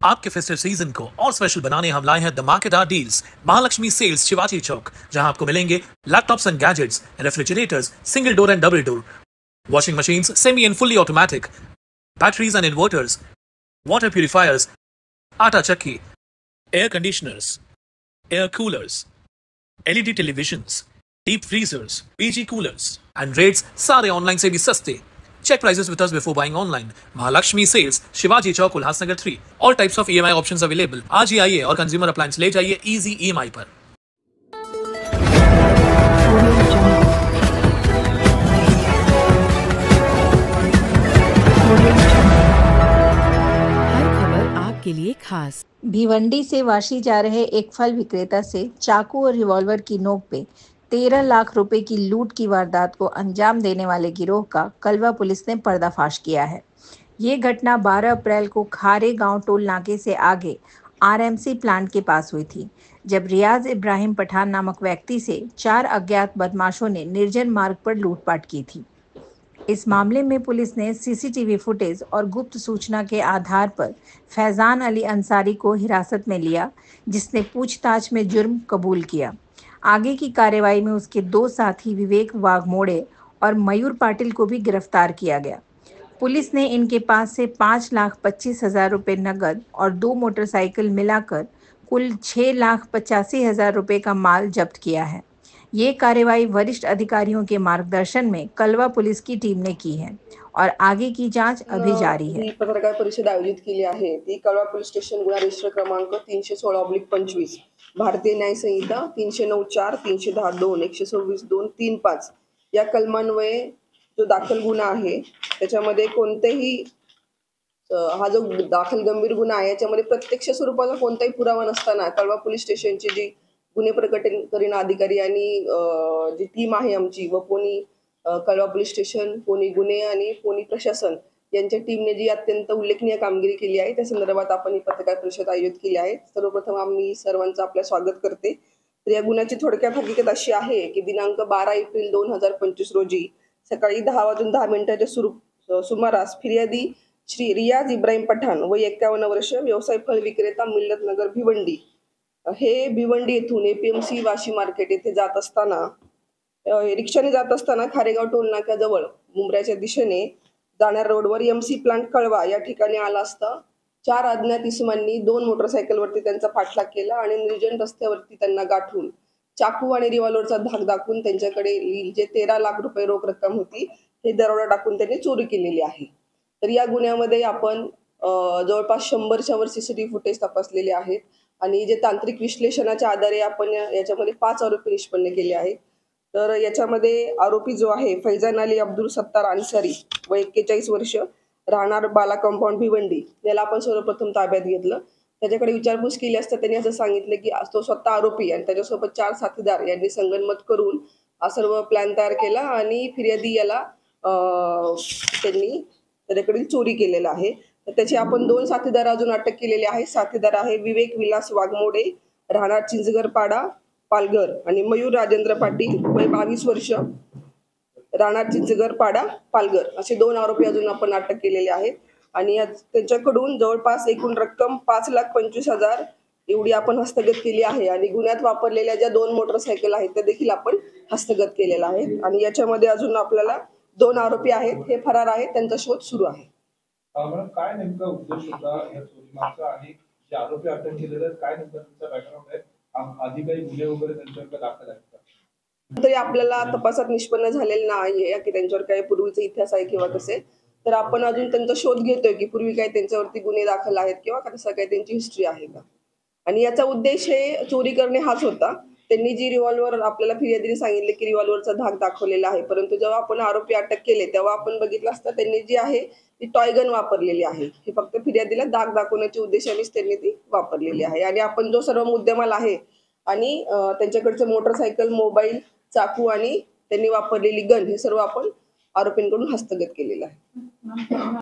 आपके festive season को और स्पेशल बनाने हम लाए हैं धमाकेदार डील्स महालक्ष्मी सेल्स शिवाजी चौक, जहां आपको मिलेंगे laptops and gadgets, refrigerators, single door and double door, washing machines semi and fully automatic, batteries and inverters, water purifiers, आटा चक्की, air conditioners, air coolers, LED televisions, deep freezers, PG coolers and rates सारे online से भी सस्ते। Check prices with us before buying online. Mahalakshmi Sales, Shivaji Chowk, Ulhasnagar 3. All types of EMI options available. आज ही आइए और consumer appliance ले जाइए easy EMI पर। हर खबर आपके लिए खास। भिवंडी से वाशी जा रहे एक फल विक्रेता से चाकू और रिवॉल्वर की नोक पे 13 लाख रुपए की लूट की वारदात को अंजाम देने वाले गिरोह का कलवा पुलिस ने पर्दाफाश किया है। ये घटना 12 अप्रैल को खारे गांव टोल नाके से आगे आरएमसी प्लांट के पास हुई थी, जब रियाज इब्राहिम पठान नामक व्यक्ति से 4 अज्ञात बदमाशों ने निर्जन मार्ग पर लूटपाट की थी। इस मामले में पुलिस ने सीसीटीवी फुटेज और गुप्त सूचना के आधार पर फैजान अली अंसारी को हिरासत में लिया, जिसने पूछताछ में जुर्म कबूल किया। आगे की कार्रवाई में उसके 2 साथी विवेक वाघमोड़े और मयूर पाटिल को भी गिरफ्तार किया गया। पुलिस ने इनके पास से 5,25,000 रुपये नकद और 2 मोटरसाइकिल मिलाकर कुल 6,85,000 रुपये का माल जब्त किया है। ये कार्रवाई वरिष्ठ अधिकारियों के मार्गदर्शन में कलवा पुलिस की टीम ने की है और आगे की जांच अभी जारी है। पत्रकार परिषद आयोजित केली आहे ती कलवा पोलीस स्टेशन गुन्हा रजिस्टर क्रमांक 316/25, भारतीय न्याय संहिता 309(4), 310(2), 126(2)(3)(5) या कलमान्वये जो दाखल गुन्हा आहे त्याच्यामध्ये कोणतेही हा जो दाखल गंभीर गुन्हा आहे याच्यामध्ये प्रत्यक्ष स्वरूपाचा कोणताही पुरावा नसताना कलवा पोलीस स्टेशनची जी गुन्हे प्रकटीकरण अधिकारी आणि जी टीम आहे आमची व पोनी कलवा पोलीस स्टेशन, पोनी गुन्हे आणि पोनी प्रशासन यांच्या टीमने जी अत्यंत उल्लेखनीय कामगिरी केली आहे त्या संदर्भात आपण ही पत्रकार परिषद आयोजित केली आहे। सर्वप्रथम आम्ही सर्वांचं आपलं स्वागत करते। तर या गुन्ह्याची थोडक्यात हकीकत अशी आहे की दिनांक 12 एप्रिल 2025 रोजी सकाळी 10:10 सुमारास फिर्यादी श्री रियाज इब्राहिम पठाण व 51 वर्ष, व्यवसाय फळ विक्रेता, मिल्लतनगर भिवंडी, हे भिवंडी येथून एपीएमसी वाशी मार्केट येथे जात असताना रिक्षाने जात असताना खारेगाव टोल नाक्याजवळ मुंब्र्याच्या दिशेने जाणाऱ्या रोडवर एमसी प्लांट कळवा या ठिकाणी आला असता 4 अज्ञात इसमांनी 2 मोटरसायकलवरती त्यांचा पाठलाग केला आणि निर्जन रस्त्यावरती त्यांना गाठून चाकू आणि रिव्हॉल्वरचा धाक दाखवून त्यांच्याकडे जे 13 लाख रुपये रोख रक्कम होती हे दरोडा टाकून त्यांनी चोरी केलेली आहे। तर या गुन्ह्यामध्ये आपण जवळपास 100च्या वर सीसीटीव्ही फुटेज तपासलेले आहेत आणि जे तांत्रिक विश्लेषणाच्या आधारे आपण याच्यामध्ये 5 आरोपी निष्पन्न केले आहेत। तर याच्यामध्ये आरोपी जो आहे फैजान अली अब्दुल सत्तार अन्सारी व 41 वर्ष, राहणार बाला कंपाऊंड भिवंडी, याला आपण सर्वप्रथम ताब्यात घेतलं। त्याच्याकडे विचारपूस केली असता त्यांनी असं सांगितलं की तो स्वतः आरोपी आणि त्याच्यासोबत 4 साथीदार यांनी संगनमत करून हा सर्व प्लॅन तयार केला आणि फिर्यादी याला त्यांनी त्याच्याकडे चोरी केलेला आहे। तर त्याचे आपण 2 साथीदार अजून अटक केलेले आहे। साथीदार आहे विवेक विलास वाघमोडे, राहणार चिंचगरपाडा पालघर, आणि मयूर राजेंद्र पाटील वय 22 वर्ष, राहणार चिंचगरपाडा पालघर, असे 2 आरोपी अजून आपण अटक केलेले आहेत आणि त्यांच्याकडून जवळपास एकूण रक्कम 5,25,000 एवढी आपण हस्तगत केली आहे आणि गुन्ह्यात वापरलेल्या ज्या 2 मोटरसायकल आहेत त्या देखील आपण हस्तगत केलेल्या आहेत आणि याच्यामध्ये अजून आपल्याला 2 आरोपी आहेत, हे फरार आहेत, त्यांचा शोध सुरू आहे। मॅडम, काय नेमका उद्देश होता या चोरीमागचा आणि जे आरोपी अटक केलेले आहेत काय नेमका त्यांचा बॅकग्राऊंड आहे? आधी काही गुन्हे वगैरे त्यांच्यावर दाखल आहेत का? तरी आपल्याला तपासात निष्पन्न झालेलं नाहीये की त्यांच्यावर काही पूर्वीचा इतिहास आहे किंवा कसे, तर आपण अजून त्यांचा शोध घेतोय की पूर्वी काही त्यांच्यावरती गुन्हे दाखल आहेत किंवा कसं काही त्यांची हिस्ट्री आहे का। आणि याचा उद्देश हे चोरी करणे हाच होता। त्यांनी जी रिव्हॉल्वर आपल्याला फिर्यादीने सांगितले की रिव्हॉल्वरचा धाक दाखवलेला आहे, परंतु जेव्हा आपण आरोपी अटक केले तेव्हा आपण बघितलं असता त्यांनी जी आहे ती टॉय गन वापरलेली आहे। हे फक्त फिर्यादीला दाग दाखवण्याच्या उद्देशानेच त्यांनी ती वापरलेली आहे आणि आपण जो सर्व मुद्देमाल आहे आणि त्यांच्याकडचं मोटरसायकल, मोबाईल, चाकू आणि त्यांनी वापरलेली गन हे सर्व आपण आरोपींकडून हस्तगत केलेलं आहे।